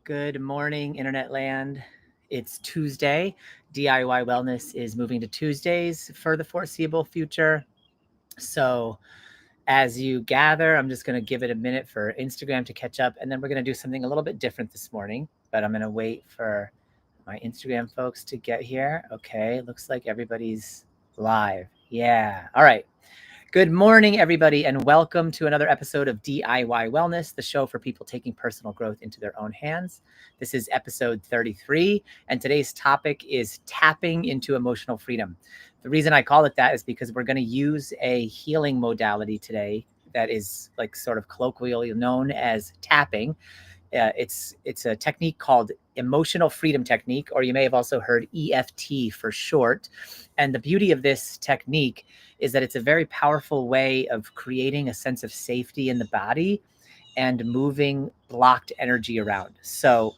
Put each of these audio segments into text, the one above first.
Good morning, Internet land. It's Tuesday. DIY Wellness is moving to Tuesdays for the foreseeable future. So, as you gather, I'm just going to give it a minute for Instagram to catch up, and then we're going to do something a little bit different this morning. But I'm going to wait for my Instagram folks to get here. Okay, looks like everybody's live. Yeah. All right. Good morning, everybody, and welcome to another episode of DIY Wellness, the show for people taking personal growth into their own hands. This is episode 33, and today's topic is tapping into emotional freedom. The reason I call it that is because we're going to use a healing modality today that is like sort of colloquially known as tapping. It's a technique called emotional freedom technique, or you may have also heard EFT for short. And the beauty of this technique is that it's a very powerful way of creating a sense of safety in the body and moving blocked energy around. So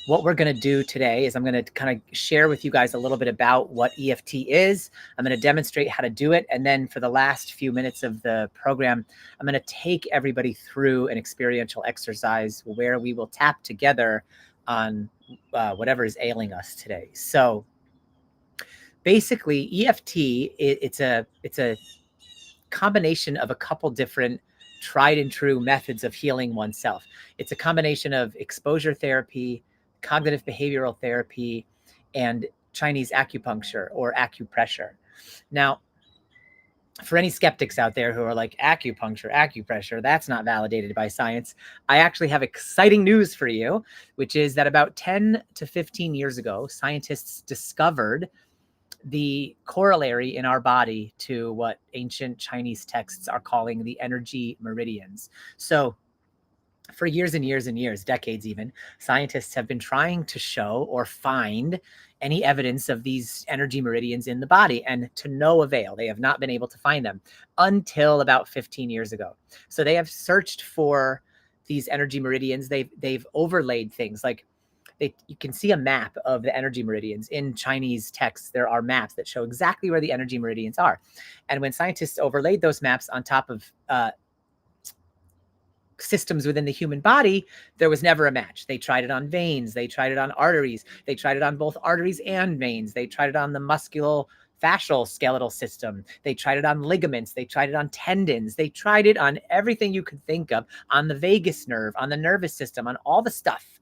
what we're going to do today is I'm going to kind of share with you guys a little bit about what EFT is. I'm going to demonstrate how to do it. And then for the last few minutes of the program, I'm going to take everybody through an experiential exercise where we will tap together on whatever is ailing us today. So basically, EFT, it's a combination of a couple different tried and true methods of healing oneself. It's a combination of exposure therapy, cognitive behavioral therapy, and Chinese acupuncture or acupressure. Now, for any skeptics out there who are like, acupressure, that's not validated by science, I actually have exciting news for you, which is that about 10 to 15 years ago, scientists discovered the corollary in our body to what ancient Chinese texts are calling the energy meridians. So for years and years and years, decades even, scientists have been trying to show or find any evidence of these energy meridians in the body, and to no avail. They have not been able to find them until about 15 years ago. So they have searched for these energy meridians. They've overlaid things like you can see a map of the energy meridians in Chinese texts. There are maps that show exactly where the energy meridians are. And when scientists overlaid those maps on top of systems within the human body, there was never a match. They tried it on veins. They tried it on arteries. They tried it on both arteries and veins. They tried it on the musculofascial skeletal system. They tried it on ligaments. They tried it on tendons. They tried it on everything you could think of, on the vagus nerve, on the nervous system, on all the stuff.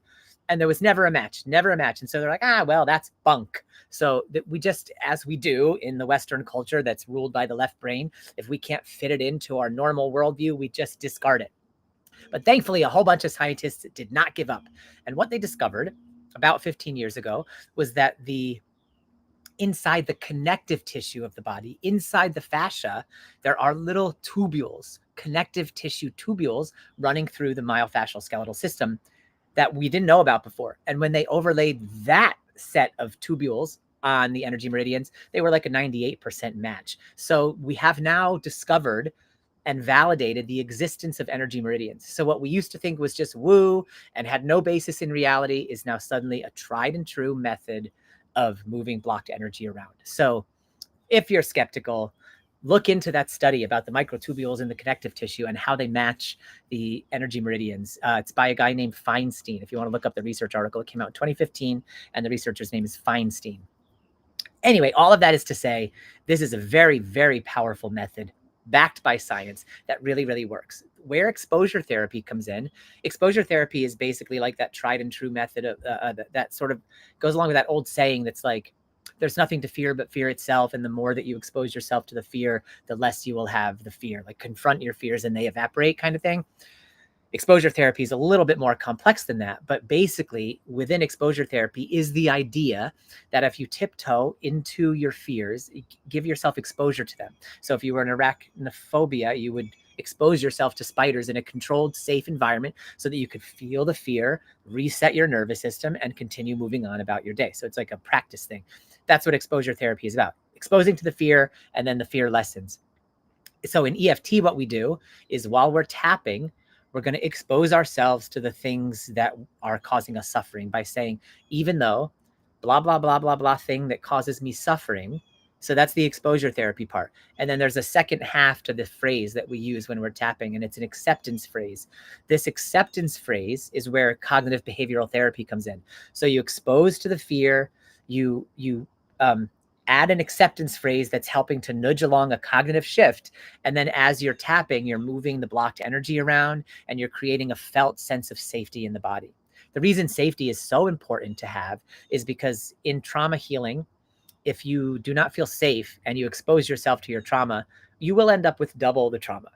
And there was never a match. And so they're like, well, that's bunk. So that we just, as we do in the Western culture that's ruled by the left brain, if we can't fit it into our normal worldview, we just discard it. But thankfully, a whole bunch of scientists did not give up. And what they discovered about 15 years ago was that inside the connective tissue of the body, inside the fascia, there are little tubules, connective tissue tubules running through the myofascial skeletal system that we didn't know about before. And when they overlaid that set of tubules on the energy meridians, they were like a 98% match. So we have now discovered and validated the existence of energy meridians. So what we used to think was just woo and had no basis in reality is now suddenly a tried and true method of moving blocked energy around. So if you're skeptical, look into that study about the microtubules in the connective tissue and how they match the energy meridians. It's by a guy named Feinstein. If you want to look up the research article, it came out in 2015, and the researcher's name is Feinstein. Anyway, all of that is to say, this is a very, very powerful method backed by science that really, really works. Where exposure therapy comes in, exposure therapy is basically like that tried and true method of that sort of goes along with that old saying that's like, there's nothing to fear but fear itself. And the more that you expose yourself to the fear, the less you will have the fear. Like confront your fears and they evaporate kind of thing. Exposure therapy is a little bit more complex than that, but basically within exposure therapy is the idea that if you tiptoe into your fears, give yourself exposure to them. So if you were in arachnophobia, you would expose yourself to spiders in a controlled, safe environment so that you could feel the fear, reset your nervous system, and continue moving on about your day. So it's like a practice thing. That's what exposure therapy is about. Exposing to the fear, and then the fear lessens. So in EFT, what we do is while we're tapping, we're going to expose ourselves to the things that are causing us suffering by saying, even though blah, blah, blah, blah, blah thing that causes me suffering So that's the exposure therapy part. And then there's a second half to the phrase that we use when we're tapping, and it's an acceptance phrase. This acceptance phrase is where cognitive behavioral therapy comes in. So you expose to the fear, you add an acceptance phrase that's helping to nudge along a cognitive shift. And then as you're tapping, you're moving the blocked energy around and you're creating a felt sense of safety in the body. The reason safety is so important to have is because in trauma healing, if you do not feel safe and you expose yourself to your trauma, you will end up with double the trauma.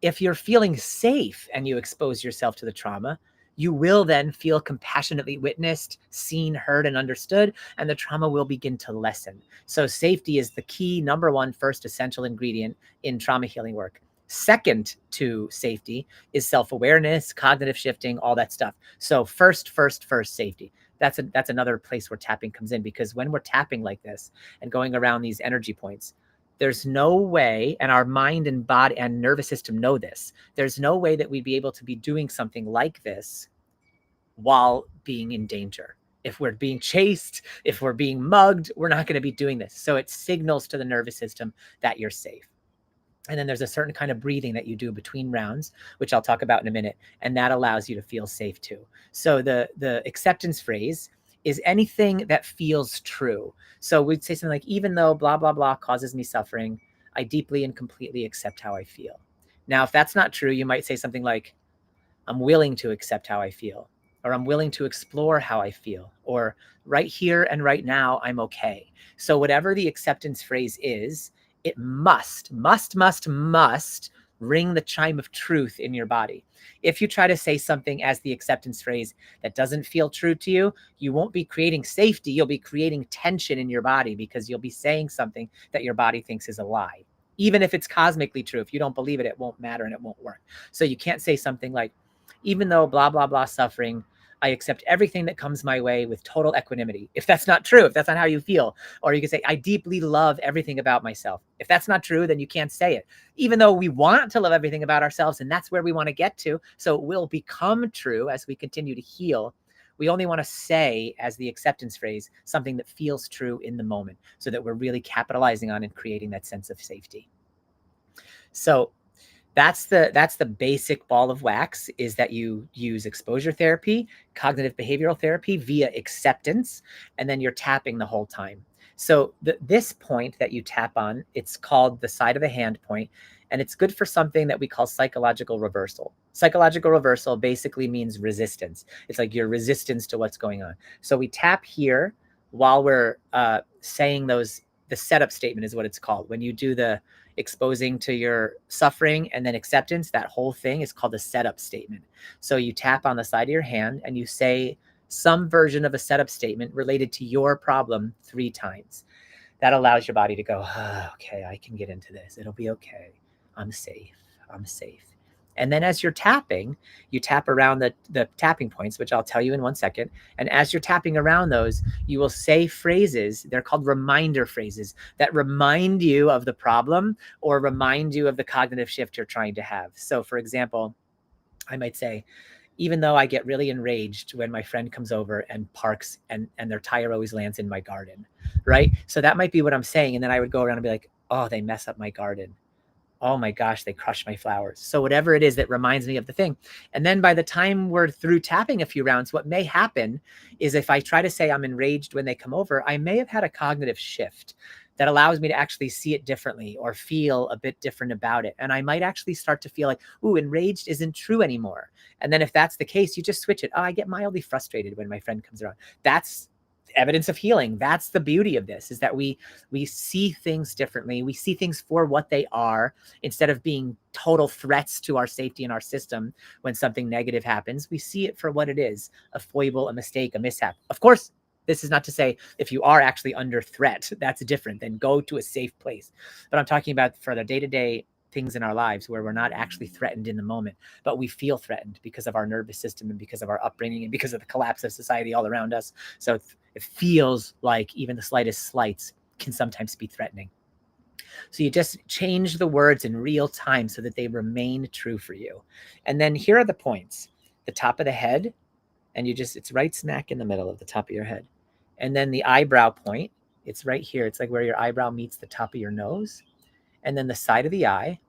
If you're feeling safe and you expose yourself to the trauma, you will then feel compassionately witnessed, seen, heard, and understood, and the trauma will begin to lessen. So safety is the key, number one, first essential ingredient in trauma healing work. Second to safety is self-awareness, cognitive shifting, all that stuff. So first, safety. That's another place where tapping comes in, because when we're tapping like this and going around these energy points, there's no way, and our mind and body and nervous system know this, there's no way that we'd be able to be doing something like this while being in danger. If we're being chased, if we're being mugged, we're not going to be doing this. So it signals to the nervous system that you're safe. And then there's a certain kind of breathing that you do between rounds, which I'll talk about in a minute. And that allows you to feel safe too. So the acceptance phrase is anything that feels true. So we'd say something like, even though blah, blah, blah causes me suffering, I deeply and completely accept how I feel. Now, if that's not true, you might say something like, I'm willing to accept how I feel, or I'm willing to explore how I feel, or right here and right now, I'm okay. So whatever the acceptance phrase is, it must ring the chime of truth in your body. If you try to say something as the acceptance phrase that doesn't feel true to you, you won't be creating safety. You'll be creating tension in your body, because you'll be saying something that your body thinks is a lie. Even if it's cosmically true, if you don't believe it, it won't matter and it won't work. So you can't say something like, even though blah, blah, blah suffering, I accept everything that comes my way with total equanimity. If that's not true, if that's not how you feel. Or you can say, I deeply love everything about myself. If that's not true, then you can't say it. Even though we want to love everything about ourselves, and that's where we want to get to, so it will become true as we continue to heal. We only want to say, as the acceptance phrase, something that feels true in the moment, so that we're really capitalizing on and creating that sense of safety. So that's the basic ball of wax, is that you use exposure therapy, cognitive behavioral therapy via acceptance, and then you're tapping the whole time. So this point that you tap on, it's called the side of the hand point, and it's good for something that we call psychological reversal. Psychological reversal basically means resistance. It's like your resistance to what's going on. So we tap here while we're saying those. The setup statement is what it's called. When you do the exposing to your suffering and then acceptance, that whole thing is called a setup statement. So you tap on the side of your hand and you say some version of a setup statement related to your problem 3 times. That allows your body to go, oh, okay, I can get into this. It'll be okay. I'm safe. I'm safe. And then as you're tapping, you tap around the tapping points, which I'll tell you in 1 second. And as you're tapping around those, you will say phrases. They're called reminder phrases that remind you of the problem or remind you of the cognitive shift you're trying to have. So for example, I might say, even though I get really enraged when my friend comes over and parks and their tire always lands in my garden, right? So that might be what I'm saying. And then I would go around and be like, oh, they mess up my garden. Oh my gosh, they crush my flowers. So whatever it is that reminds me of the thing. And then by the time we're through tapping a few rounds, what may happen is if I try to say I'm enraged when they come over, I may have had a cognitive shift that allows me to actually see it differently or feel a bit different about it. And I might actually start to feel like, ooh, enraged isn't true anymore. And then if that's the case, you just switch it. Oh, I get mildly frustrated when my friend comes around. That's evidence of healing. That's the beauty of this, is that we see things differently. We see things for what they are instead of being total threats to our safety and our system. When something negative happens, we see it for what it is: a foible, a mistake, a mishap. Of course, this is not to say if you are actually under threat, that's different, then go to a safe place. But I'm talking about for the day-to-day things in our lives where we're not actually threatened in the moment, but we feel threatened because of our nervous system and because of our upbringing and because of the collapse of society all around us. So it feels like even the slightest slights can sometimes be threatening. So you just change the words in real time so that they remain true for you. And then here are the points: the top of the head, and it's right smack in the middle of the top of your head. And then the eyebrow point, It's right here. It's like where your eyebrow meets the top of your nose, and then the side of the eye,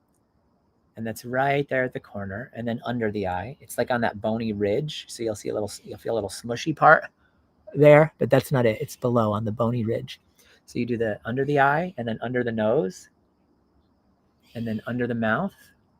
and that's right there at the corner, and then under the eye. It's like on that bony ridge. So you'll feel a little smushy part there, but that's not it. It's below on the bony ridge. So you do the under the eye, and then under the nose, and then under the mouth,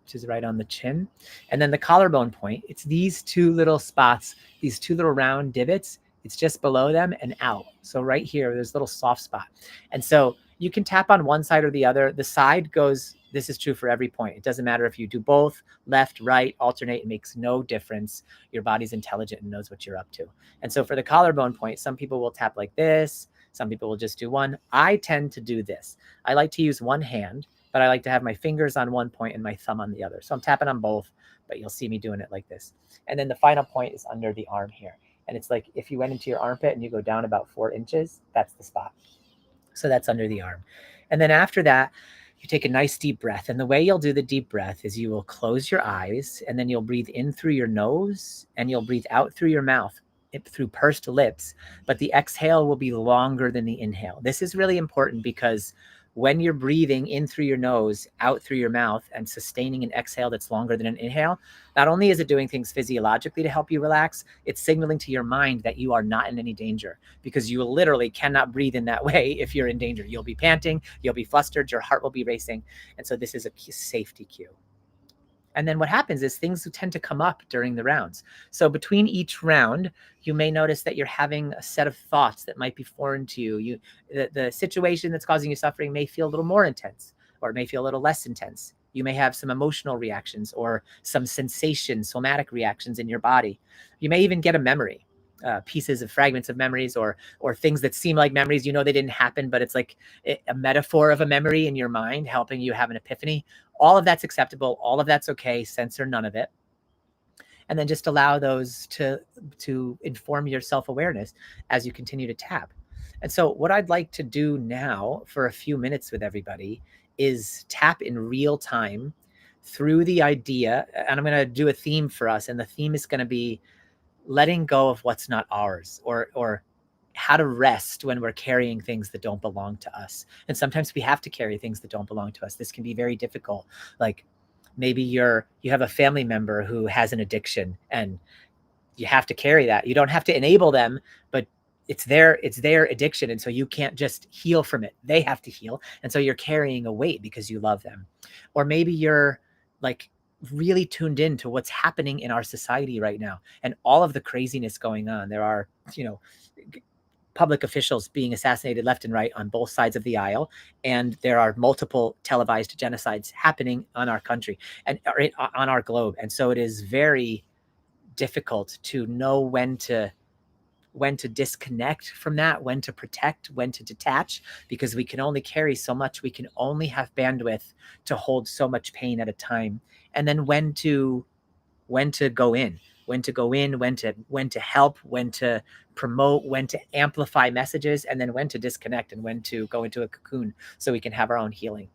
which is right on the chin, and then the collarbone point. It's these two little spots, these two little round divots. It's just below them and out. So right here, there's a little soft spot. And so you can tap on one side or the other. The side goes, this is true for every point. It doesn't matter if you do both, left, right, alternate, it makes no difference. Your body's intelligent and knows what you're up to. And so for the collarbone point, some people will tap like this. Some people will just do one. I tend to do this. I like to use one hand, but I like to have my fingers on one point and my thumb on the other. So I'm tapping on both, but you'll see me doing it like this. And then the final point is under the arm here. And it's like if you went into your armpit and you go down about 4 inches, that's the spot. So that's under the arm. And then after that, you take a nice deep breath. And the way you'll do the deep breath is you will close your eyes, and then you'll breathe in through your nose and you'll breathe out through your mouth, through pursed lips. But the exhale will be longer than the inhale. This is really important because when you're breathing in through your nose, out through your mouth, and sustaining an exhale that's longer than an inhale, not only is it doing things physiologically to help you relax, it's signaling to your mind that you are not in any danger, because you literally cannot breathe in that way if you're in danger. You'll be panting, you'll be flustered, your heart will be racing. And so this is a safety cue. And then what happens is things tend to come up during the rounds. So between each round, you may notice that you're having a set of thoughts that might be foreign to you. The situation that's causing you suffering may feel a little more intense, or it may feel a little less intense. You may have some emotional reactions or some sensations, somatic reactions in your body. You may even get a memory. Pieces of fragments of memories, or things that seem like memories, you know, they didn't happen, but it's like a metaphor of a memory in your mind, helping you have an epiphany. All of that's acceptable. All of that's okay. Censor none of it. And then just allow those to inform your self-awareness as you continue to tap. And so what I'd like to do now for a few minutes with everybody is tap in real time through the idea. And I'm going to do a theme for us. And the theme is going to be letting go of what's not ours, or how to rest when we're carrying things that don't belong to us. And sometimes we have to carry things that don't belong to us. This can be very difficult. Like maybe you have a family member who has an addiction, and you have to carry that. You don't have to enable them, but it's their addiction. And so you can't just heal from it. They have to heal. And so you're carrying a weight because you love them. Or maybe you're like really tuned in to what's happening in our society right now and all of the craziness going on. There are, public officials being assassinated left and right on both sides of the aisle. And there are multiple televised genocides happening on our country and on our globe. And so it is very difficult to know when to disconnect from that, when to protect, when to detach, because we can only carry so much. We can only have bandwidth to hold so much pain at a time. And then when to go in, when to help, when to promote, when to amplify messages, and then when to disconnect and when to go into a cocoon so we can have our own healing.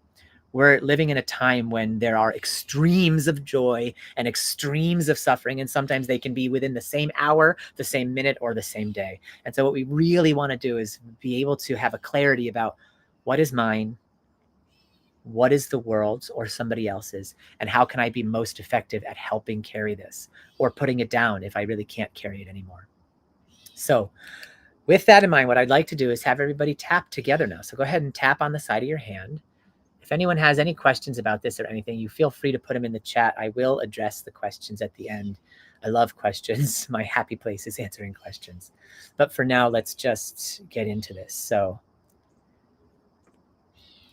We're living in a time when there are extremes of joy and extremes of suffering, and sometimes they can be within the same hour, the same minute, or the same day. And so what we really want to do is be able to have a clarity about what is mine, what is the world's or somebody else's, and how can I be most effective at helping carry this, or putting it down if I really can't carry it anymore. So with that in mind, what I'd like to do is have everybody tap together now. So go ahead and tap on the side of your hand. If anyone has any questions about this or anything, you feel free to put them in the chat. I will address the questions at the end. I love questions. My happy place is answering questions. But for now, let's just get into this. So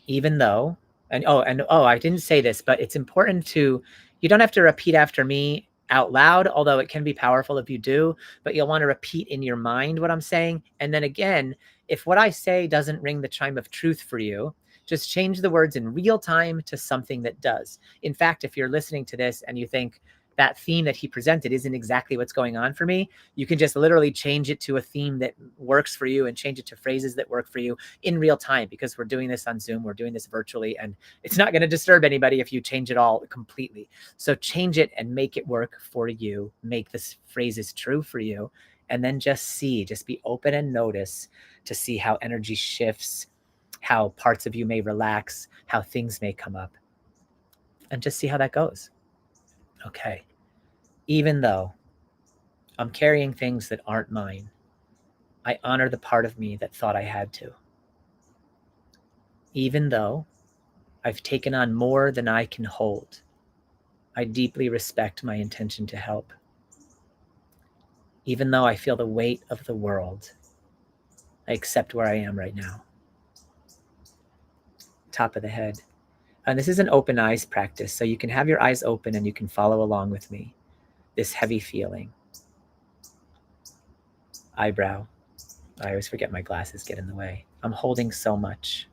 even though, I didn't say this, but it's important you don't have to repeat after me out loud, although it can be powerful if you do, but you'll want to repeat in your mind what I'm saying. And then again, if what I say doesn't ring the chime of truth for you, just change the words in real time to something that does. In fact, if you're listening to this and you think that theme that he presented isn't exactly what's going on for me, you can just literally change it to a theme that works for you and change it to phrases that work for you in real time, because we're doing this on Zoom, we're doing this virtually, and it's not going to disturb anybody if you change it all completely. So change it and make it work for you. Make the phrases true for you, And then just be open and notice to see how energy shifts, how parts of you may relax, how things may come up, and just see how that goes. Okay. Even though I'm carrying things that aren't mine, I honor the part of me that thought I had to. Even though I've taken on more than I can hold, I deeply respect my intention to help. Even though I feel the weight of the world, I accept where I am right now. Top of the head. And this is an open eyes practice, so you can have your eyes open and you can follow along with me. This heavy feeling. Eyebrow. I always forget my glasses get in the way. I'm holding so much.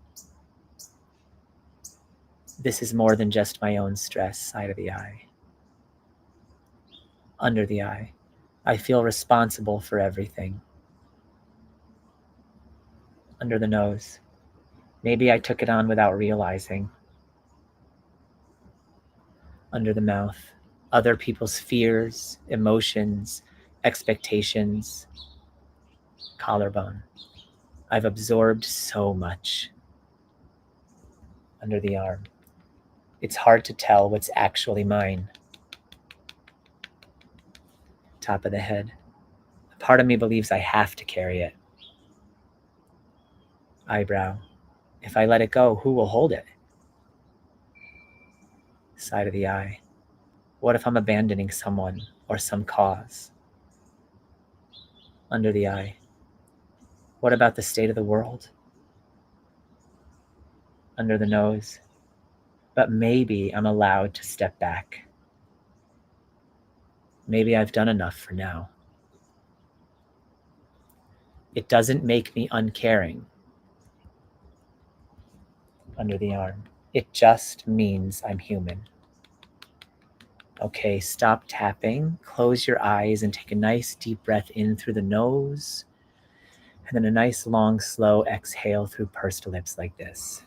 This is more than just my own stress. Side of the eye. Under the eye. I feel responsible for everything. Under the nose. Maybe I took it on without realizing. Under the mouth. Other people's fears, emotions, expectations. Collarbone. I've absorbed so much. Under the arm. It's hard to tell what's actually mine. Top of the head. A part of me believes I have to carry it. Eyebrow. If I let it go, who will hold it? Side of the eye. What if I'm abandoning someone or some cause? Under the eye. What about the state of the world? Under the nose. But maybe I'm allowed to step back. Maybe I've done enough for now. It doesn't make me uncaring. Under the arm. It just means I'm human. Okay, stop tapping, close your eyes, and take a nice deep breath in through the nose, and then a nice long slow exhale through pursed lips like this.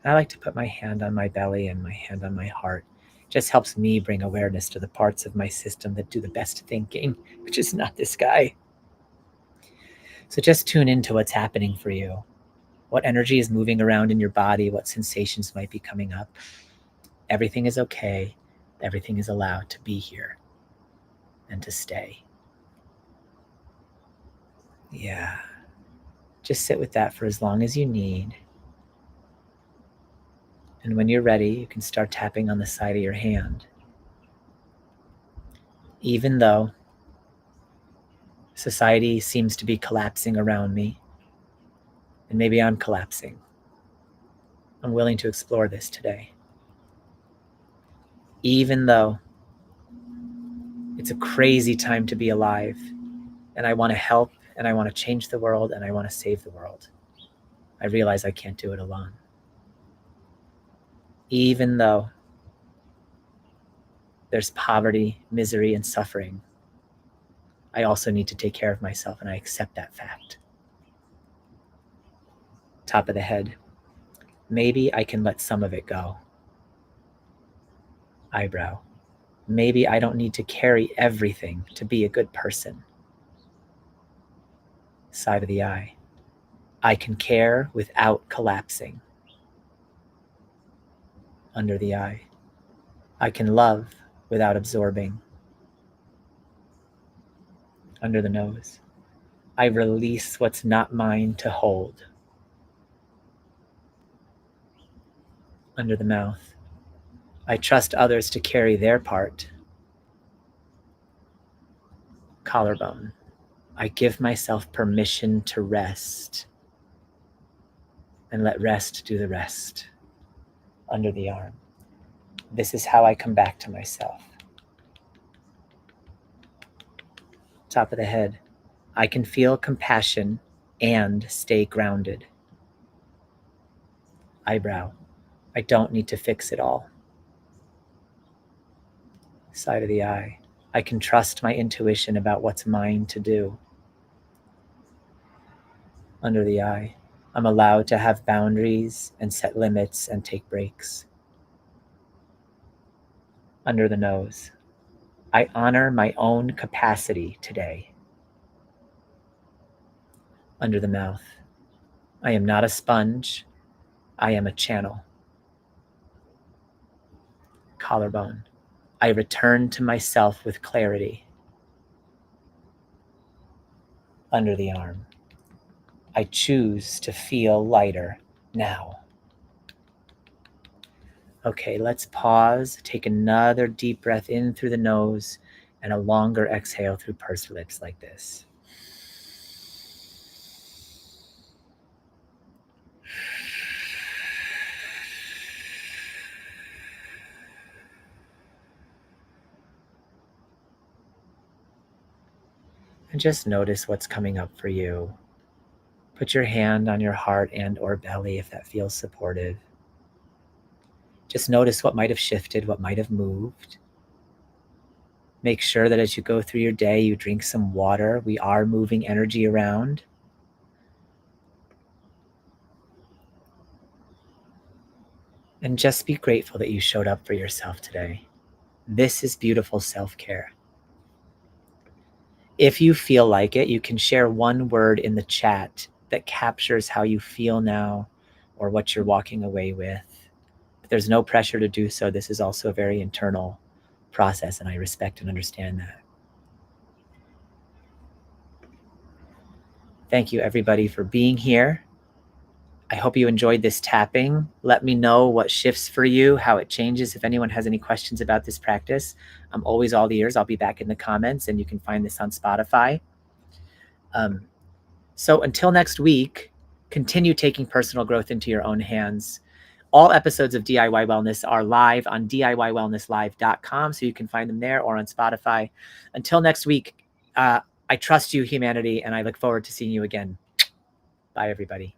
I like to put my hand on my belly and my hand on my heart. It just helps me bring awareness to the parts of my system that do the best thinking, which is not this guy. So just tune into what's happening for you. What energy is moving around in your body, what sensations might be coming up. Everything is okay. Everything is allowed to be here and to stay. Yeah. Just sit with that for as long as you need. And when you're ready, you can start tapping on the side of your hand. Even though society seems to be collapsing around me, and maybe I'm collapsing, I'm willing to explore this today. Even though it's a crazy time to be alive, and I want to help, and I want to change the world, and I want to save the world, I realize I can't do it alone. Even though there's poverty, misery, and suffering, I also need to take care of myself, and I accept that fact. Top of the head. Maybe I can let some of it go. Eyebrow. Maybe I don't need to carry everything to be a good person. Side of the eye. I can care without collapsing. Under the eye. I can love without absorbing. Under the nose. I release what's not mine to hold. Under the mouth. I trust others to carry their part. Collarbone. I give myself permission to rest and let rest do the rest. Under the arm. This is how I come back to myself. Top of the head. I can feel compassion and stay grounded. Eyebrow. I don't need to fix it all. Side of the eye. I can trust my intuition about what's mine to do. Under the eye. I'm allowed to have boundaries and set limits and take breaks. Under the nose. I honor my own capacity today. Under the mouth. I am not a sponge. I am a channel. Collarbone. I return to myself with clarity. Under the arm. I choose to feel lighter now. Okay, let's pause. Take another deep breath in through the nose and a longer exhale through pursed lips like this. And just notice what's coming up for you. Put your hand on your heart and or belly if that feels supportive. Just notice what might have shifted, what might have moved. Make sure that as you go through your day, you drink some water. We are moving energy around. And just be grateful that you showed up for yourself today. This is beautiful self-care. If you feel like it, you can share one word in the chat that captures how you feel now or what you're walking away with. But there's no pressure to do so. This is also a very internal process, and I respect and understand that. Thank you, everybody, for being here. I hope you enjoyed this tapping. Let me know what shifts for you, how it changes. If anyone has any questions about this practice, I'm always all ears. I'll be back in the comments, and you can find this on Spotify. So until next week, continue taking personal growth into your own hands. All episodes of DIY Wellness are live on DIYWellnessLive.com, so you can find them there or on Spotify. Until next week, I trust you, humanity, and I look forward to seeing you again. Bye, everybody.